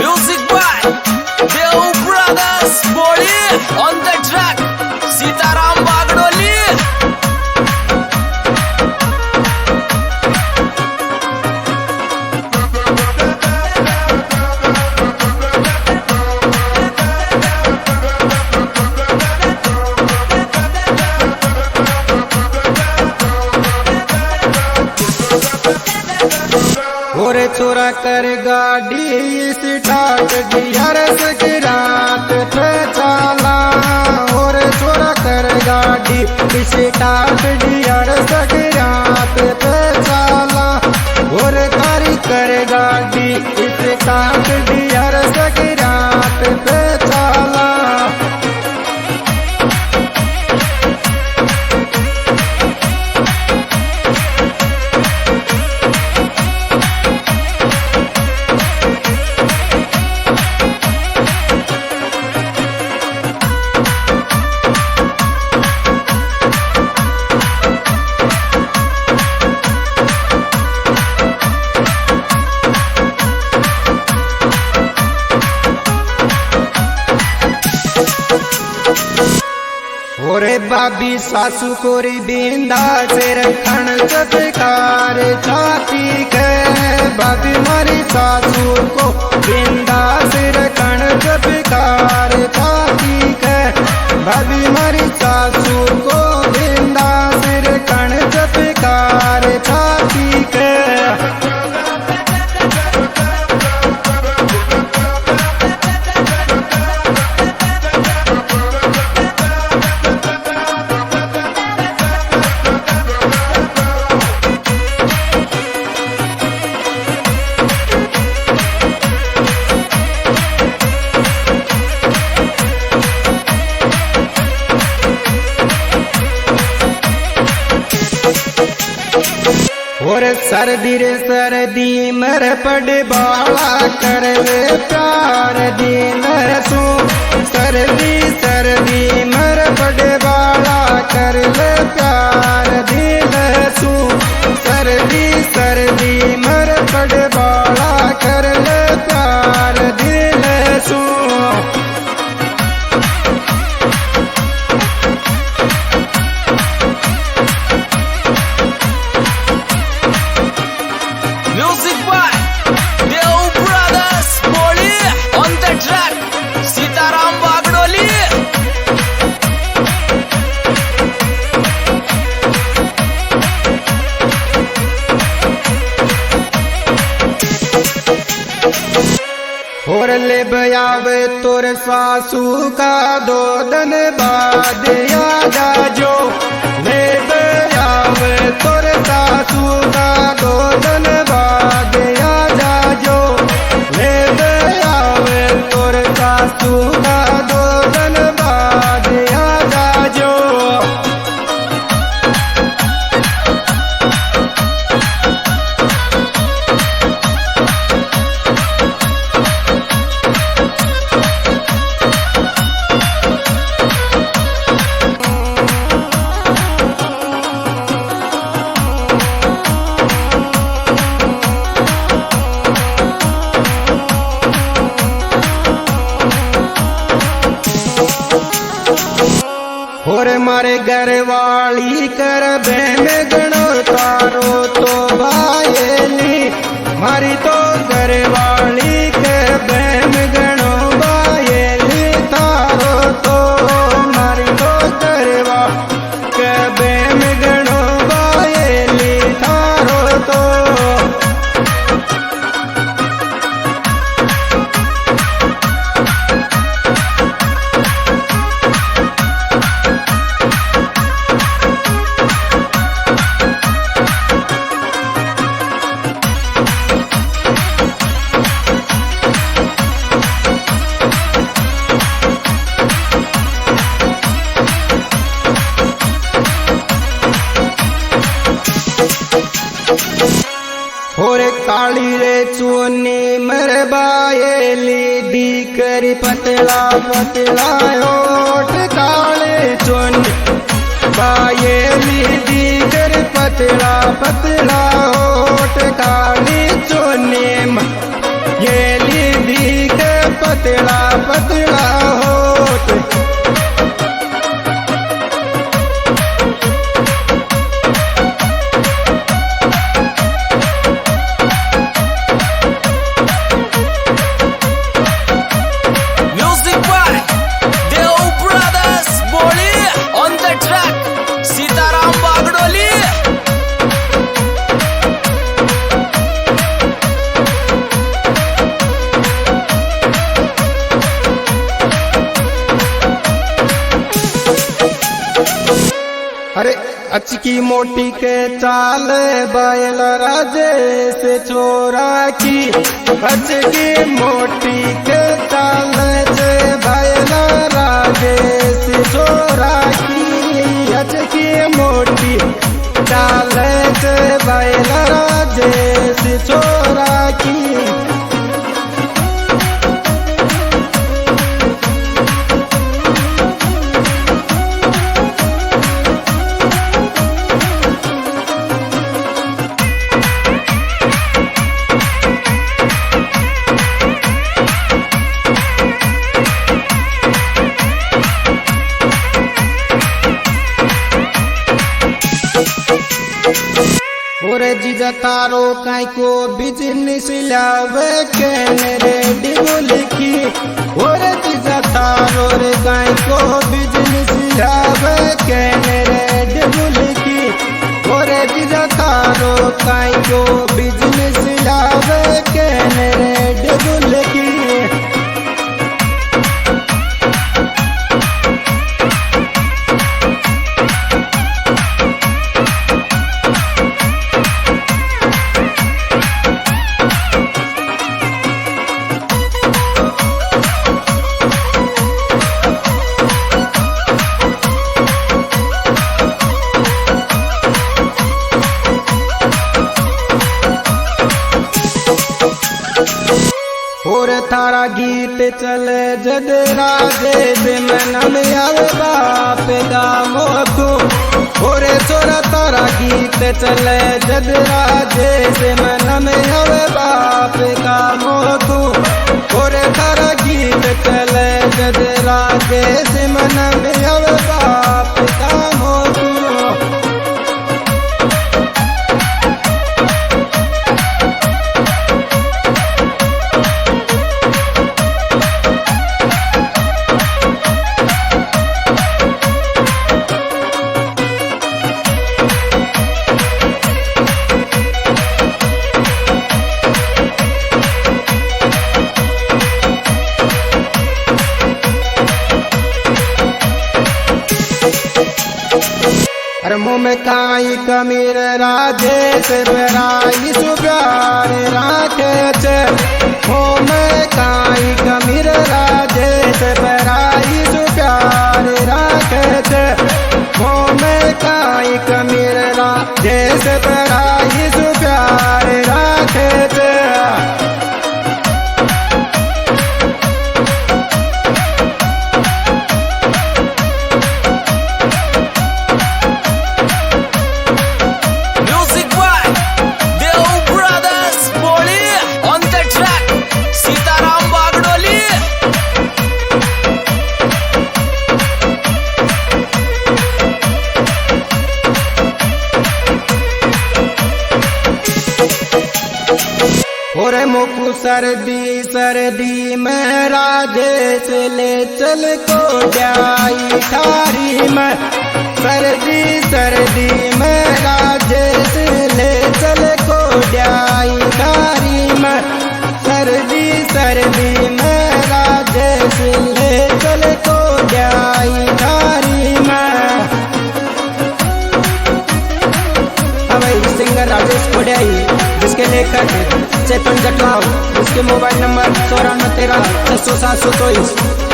Music by Deo Brothers Body on the track Sitaram Bagdoli. और चोरा कर गाड़ी स्टार्ट गियर से रात पे चला। और चोरा कर गाड़ी स्टार्ट गियर से रात पे चला। और तारी कर गाड़ी स्टार्ट गियर से रात पे चला। ओरे बाबी सासू कोरी बिंदा से रखण चटकार छाती के। बाबी मारी सासू को बिंदा से रखण चटकार छाती के। बाबी मारी सासू को बिंदा से रखण चटकार छाती के। और सर्दी रे सर्दी मर पड़ बाला कर ले प्यार दिन सो। सर्दी सर्दी मर पड़ बाला कर ले प्यार दिन सो। सर्दी सर्दी मर पड़ बाला कर ले प्यार दिन सो। Music by Deo Brothers Body on the track Sitaram Bagdoli. और ले बयावे तोर सासू का दो दिन बाद आजा जो। ले बयावे तोर सासू का दो दिन बाद आजा जो। ले बयावे तोर सासू का दो दिन बाद आजा जो। और मारे घर वाली कर बहन गणो तारो तो भाईली। मारी तो घर वाली कर बहन गणो भाईली तारो तो। मारी तो घर वाली कर बहन गणो भाईली तारो तो। और काली रे चोनी मर बायली दी करी पतला पतला ओठ। काले चोनी बायली दी कर पतला पतला ओठ। काली चोनी पतला पतला होठ। Music by Deo Brothers Boli on the track Sitaram Bagdoli. अरे अचकी मोटी के चाल बैल राजे से छोरा की, अचकी मोटी के चाल से बैल राजे से छोरा की, अचकी मोटी चाल से बैल राजे से छोरा की। ओरे जीजा तारो काई को बिजनेस लावे केने रेडी बोलकी, ओरे जीजा तारो रे काई को बिजनेस लावे केने रेडी बोलकी, ओरे जीजा तारो काई को बिजनेस लावे केने रेडी बोलकी। और थारा गीत चले जद राजे बिमन में आवे बाप दामो को, और छोरा तारा गीत चले जद राजे बिमन में आवे बाप दामो को, और थारा गीत चले जद राजे बिमन में आवे बाप दामो को। अरे मुँह में काई कमीर राजे से राई सुप्यार राखे छे, मुँह में काई कमीर राजे से राई सुप्यार राखे छे, मुँह में काई कमीर राजे से राई सुप्यार राखे छे। Music by Deo Brothers Boli on the track Sitaram Bagdoli. और मुकु सर्दी सर्दी में राजे से ले चल को जाई थारी में, सर्दी सर्दी में राजे से ले चल को जाई थारी में, सर्दी सर्दी में राजे से ले चल को जाई थारी में। अब सिंगर राजेश कोडियाई जिसके लेखक चेतन जटवाल, उसके मोबाइल नंबर 94 13 600 724।